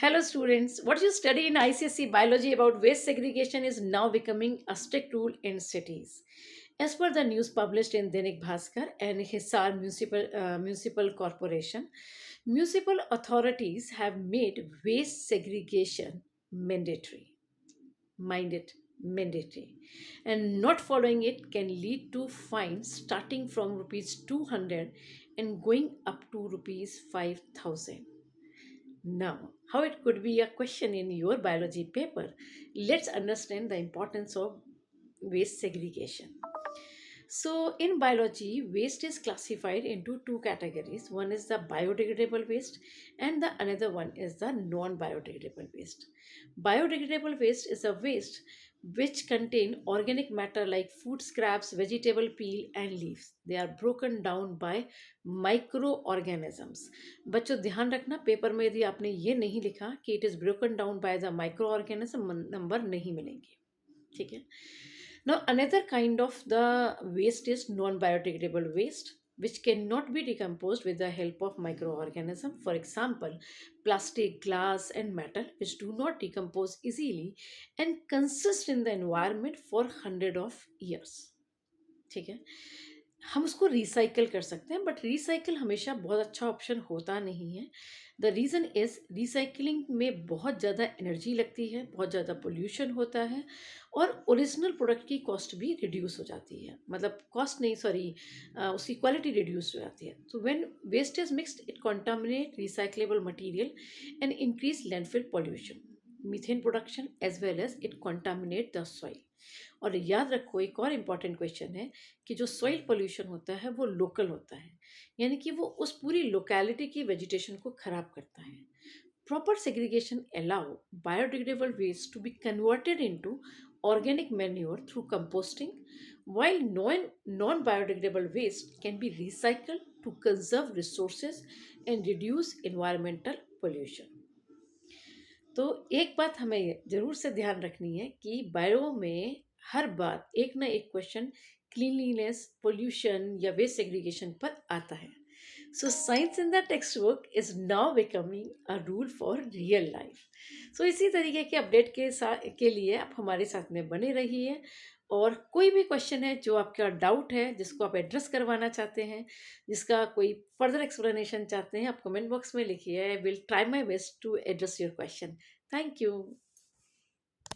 Hello, students. What you study in ICSE biology about waste segregation is now becoming a strict rule in cities. As per the news published in Dainik Bhaskar and Hisar Municipal Corporation, municipal authorities have made waste segregation mandatory. Mind it, mandatory. And not following it can lead to fines starting from rupees 200 and going up to rupees 5,000. Now, how it could be a question in your biology paper? Let's understand the importance of waste segregation. So, in biology, waste is classified into two categories. One is the biodegradable waste, and the another one is the non-biodegradable waste. Biodegradable waste is a waste which contain organic matter like food scraps, vegetable peel, and leaves. They are broken down by microorganisms. बच्चों ध्यान रखना paper में यदि आपने ये नहीं लिखा कि it is broken down by the micro organism number नहीं मिलेंगे. ठीक है. Now, another kind of the waste is non-biodegradable waste, which cannot be decomposed with the help of microorganism. For example, plastic, glass, and metal, which do not decompose easily and consist in the environment for hundred of years. ठीक है. हम उसको recycle कर सकते हैं, but recycle हमेशा बहुत अच्छा ऑप्शन होता नहीं है. द रीज़न इज़ रिसाइकलिंग में बहुत ज़्यादा एनर्जी लगती है, बहुत ज़्यादा पोल्यूशन होता है और ओरिजिनल प्रोडक्ट की कॉस्ट भी रिड्यूस हो जाती है. मतलब कॉस्ट नहीं, सॉरी, उसकी क्वालिटी रिड्यूस हो जाती है. तो when waste is mixed it contaminate recyclable material and increase landfill pollution, methane production as well as it contaminate the soil. और याद रखो एक और इम्पॉर्टेंट क्वेश्चन है कि जो सॉइल पोल्यूशन होता है वो लोकल होता है, यानी कि वो उस पूरी लोकेलिटी की वेजिटेशन को खराब करता है. Proper segregation allow biodegradable waste to be converted into organic manure through composting, while non-biodegradable waste can be recycled to conserve resources and reduce environmental pollution. तो एक बात हमें ज़रूर से ध्यान रखनी है कि बायो में हर बार एक ना एक क्वेश्चन क्लीनलीनेस, पोल्यूशन या वेस्ट सेग्रीगेशन पर आता है. So science in the textbook is now becoming a rule for real life. सो इसी तरीके के अपडेट के लिए आप हमारे साथ में बने रहिए. और कोई भी क्वेश्चन है जो आपका डाउट है, जिसको आप एड्रेस करवाना चाहते हैं, जिसका कोई फर्दर एक्सप्लेनेशन चाहते हैं, आप कमेंट बॉक्स में लिखिए. I will try my best to address your question. Thank you.